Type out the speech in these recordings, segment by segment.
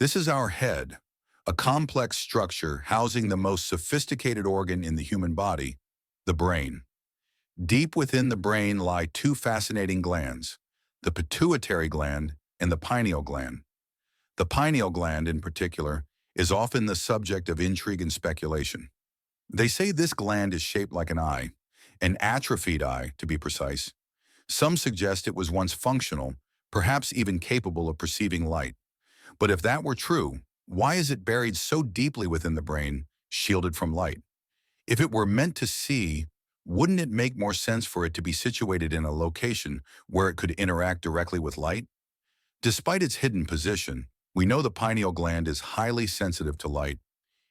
This is our head, a complex structure housing the most sophisticated organ in the human body, the brain. Deep within the brain lie two fascinating glands, the pituitary gland and the pineal gland. The pineal gland, in particular, is often the subject of intrigue and speculation. They say this gland is shaped like an atrophied eye, to be precise. Some suggest it was once functional, perhaps even capable of perceiving light. But if that were true, why is it buried so deeply within the brain, shielded from light? If it were meant to see, wouldn't it make more sense for it to be situated in a location where it could interact directly with light? Despite its hidden position, we know the pineal gland is highly sensitive to light.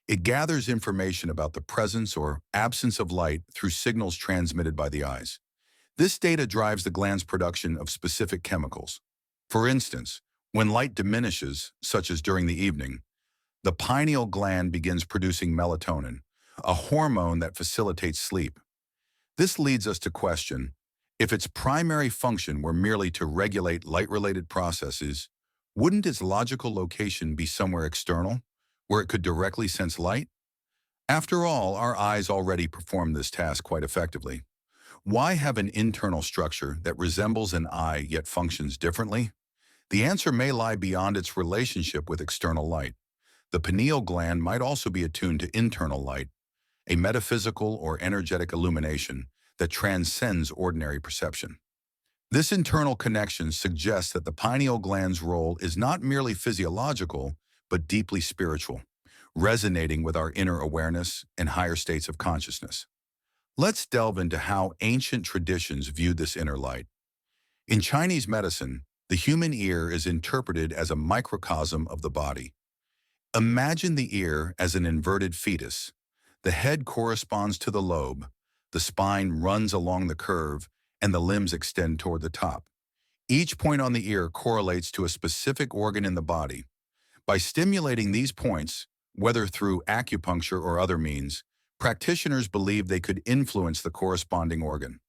It gathers information about the presence or absence of light through signals transmitted by the eyes. This data drives the gland's production of specific chemicals. For instance, when light diminishes, such as during the evening, the pineal gland begins producing melatonin, a hormone that facilitates sleep. This leads us to question, if its primary function were merely to regulate light-related processes, wouldn't its logical location be somewhere external, where it could directly sense light? After all, our eyes already perform this task quite effectively. Why have an internal structure that resembles an eye yet functions differently? The answer may lie beyond its relationship with external light. The pineal gland might also be attuned to internal light, a metaphysical or energetic illumination that transcends ordinary perception. This internal connection suggests that the pineal gland's role is not merely physiological, but deeply spiritual, resonating with our inner awareness and higher states of consciousness. Let's delve into how ancient traditions viewed this inner light. In Chinese medicine, the human ear is interpreted as a microcosm of the body. Imagine the ear as an inverted fetus. The head corresponds to the lobe, the spine runs along the curve, and the limbs extend toward the top. Each point on the ear correlates to a specific organ in the body. By stimulating these points, whether through acupuncture or other means, practitioners believed they could influence the corresponding organ.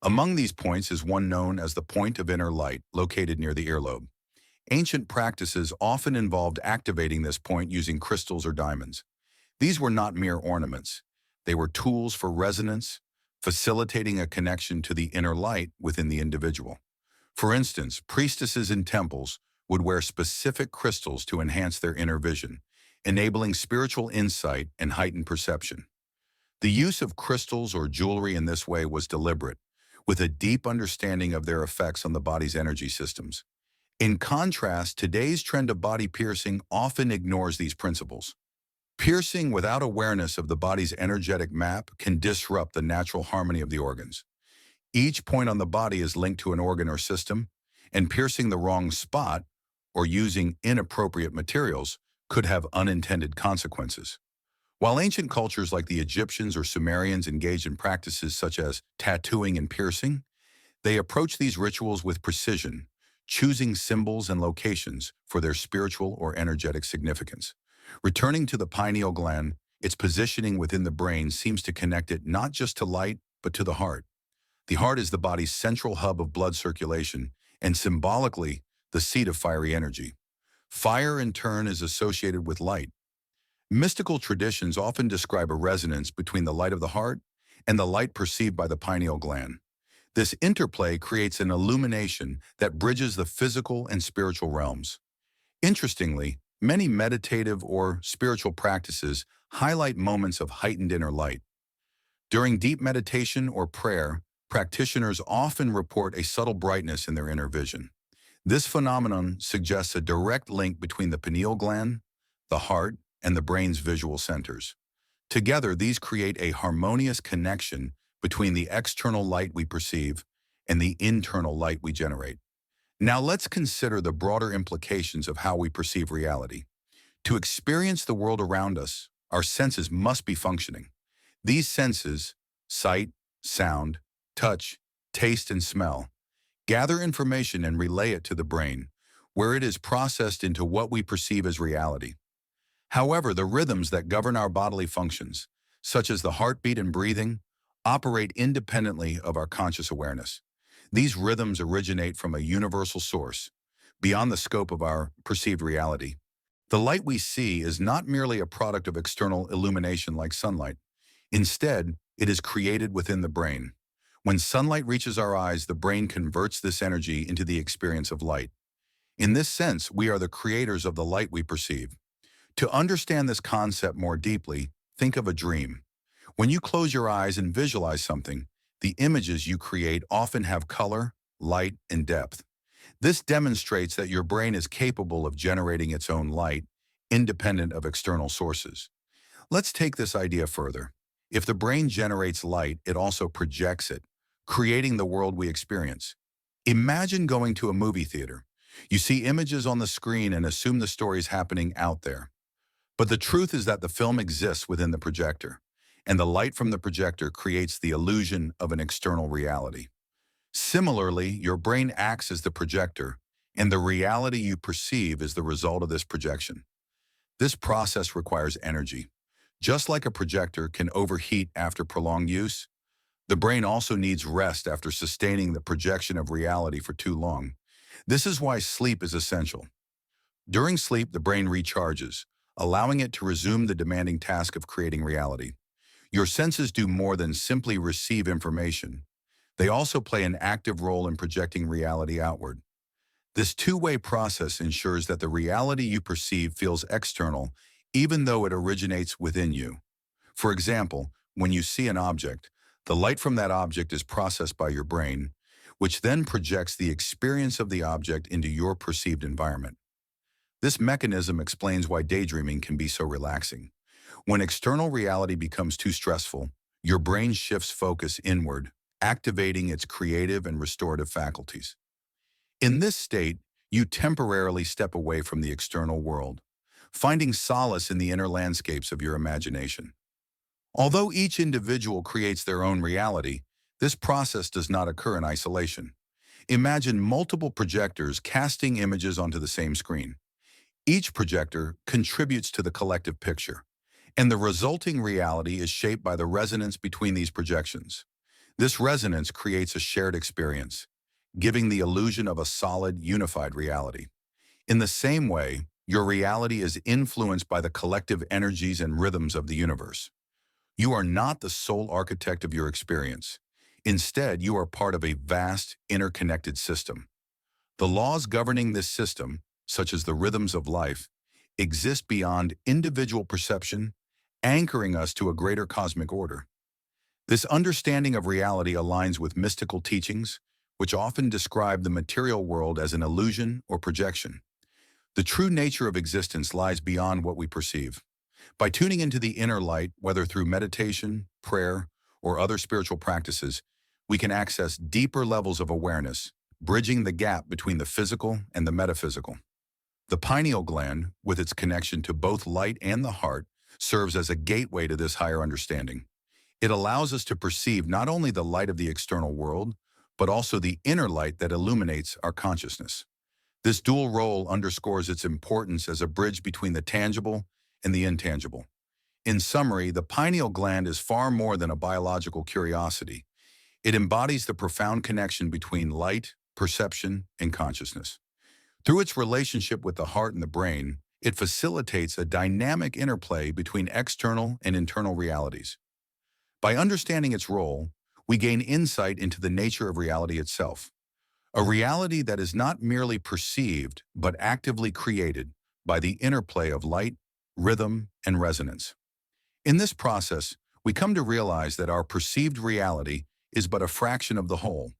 Among these points is one known as the point of inner light, located near the earlobe. Ancient practices often involved activating this point using crystals or diamonds. These were not mere ornaments. They were tools for resonance, facilitating a connection to the inner light within the individual. For instance, priestesses in temples would wear specific crystals to enhance their inner vision, enabling spiritual insight and heightened perception. The use of crystals or jewelry in this way was deliberate, with a deep understanding of their effects on the body's energy systems. In contrast, today's trend of body piercing often ignores these principles. Piercing without awareness of the body's energetic map can disrupt the natural harmony of the organs. Each point on the body is linked to an organ or system, and piercing the wrong spot or using inappropriate materials could have unintended consequences. While ancient cultures like the Egyptians or Sumerians engaged in practices such as tattooing and piercing, they approached these rituals with precision, choosing symbols and locations for their spiritual or energetic significance. Returning to the pineal gland, its positioning within the brain seems to connect it not just to light, but to the heart. The heart is the body's central hub of blood circulation and symbolically the seat of fiery energy. Fire, in turn, is associated with light. Mystical traditions often describe a resonance between the light of the heart and the light perceived by the pineal gland. This interplay creates an illumination that bridges the physical and spiritual realms. Interestingly, many meditative or spiritual practices highlight moments of heightened inner light. During deep meditation or prayer, practitioners often report a subtle brightness in their inner vision. This phenomenon suggests a direct link between the pineal gland, the heart, and the brain's visual centers. Together, these create a harmonious connection between the external light we perceive and the internal light we generate. Now let's consider the broader implications of how we perceive reality. To experience the world around us, our senses must be functioning. These senses, sight, sound, touch, taste, and smell, gather information and relay it to the brain, where it is processed into what we perceive as reality. However, the rhythms that govern our bodily functions, such as the heartbeat and breathing, operate independently of our conscious awareness. These rhythms originate from a universal source, beyond the scope of our perceived reality. The light we see is not merely a product of external illumination like sunlight. Instead, it is created within the brain. When sunlight reaches our eyes, the brain converts this energy into the experience of light. In this sense, we are the creators of the light we perceive. To understand this concept more deeply, think of a dream. When you close your eyes and visualize something, the images you create often have color, light, and depth. This demonstrates that your brain is capable of generating its own light, independent of external sources. Let's take this idea further. If the brain generates light, it also projects it, creating the world we experience. Imagine going to a movie theater. You see images on the screen and assume the story is happening out there. But the truth is that the film exists within the projector, and the light from the projector creates the illusion of an external reality. Similarly, your brain acts as the projector, and the reality you perceive is the result of this projection. This process requires energy. Just like a projector can overheat after prolonged use, the brain also needs rest after sustaining the projection of reality for too long. This is why sleep is essential. During sleep, the brain recharges, allowing it to resume the demanding task of creating reality. Your senses do more than simply receive information. They also play an active role in projecting reality outward. This two-way process ensures that the reality you perceive feels external, even though it originates within you. For example, when you see an object, the light from that object is processed by your brain, which then projects the experience of the object into your perceived environment. This mechanism explains why daydreaming can be so relaxing. When external reality becomes too stressful, your brain shifts focus inward, activating its creative and restorative faculties. In this state, you temporarily step away from the external world, finding solace in the inner landscapes of your imagination. Although each individual creates their own reality, this process does not occur in isolation. Imagine multiple projectors casting images onto the same screen. Each projector contributes to the collective picture, and the resulting reality is shaped by the resonance between these projections. This resonance creates a shared experience, giving the illusion of a solid, unified reality. In the same way, your reality is influenced by the collective energies and rhythms of the universe. You are not the sole architect of your experience. Instead, you are part of a vast, interconnected system. The laws governing this system, such as the rhythms of life, exist beyond individual perception, anchoring us to a greater cosmic order. This understanding of reality aligns with mystical teachings, which often describe the material world as an illusion or projection. The true nature of existence lies beyond what we perceive. By tuning into the inner light, whether through meditation, prayer, or other spiritual practices, we can access deeper levels of awareness, bridging the gap between the physical and the metaphysical. The pineal gland, with its connection to both light and the heart, serves as a gateway to this higher understanding. It allows us to perceive not only the light of the external world, but also the inner light that illuminates our consciousness. This dual role underscores its importance as a bridge between the tangible and the intangible. In summary, the pineal gland is far more than a biological curiosity. It embodies the profound connection between light, perception, and consciousness. Through its relationship with the heart and the brain, it facilitates a dynamic interplay between external and internal realities. By understanding its role, we gain insight into the nature of reality itself, a reality that is not merely perceived but actively created by the interplay of light, rhythm, and resonance. In this process, we come to realize that our perceived reality is but a fraction of the whole.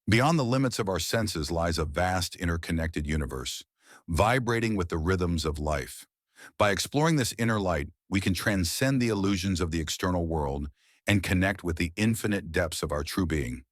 Beyond the limits of our senses lies a vast interconnected universe, vibrating with the rhythms of life. By exploring this inner light, we can transcend the illusions of the external world and connect with the infinite depths of our true being.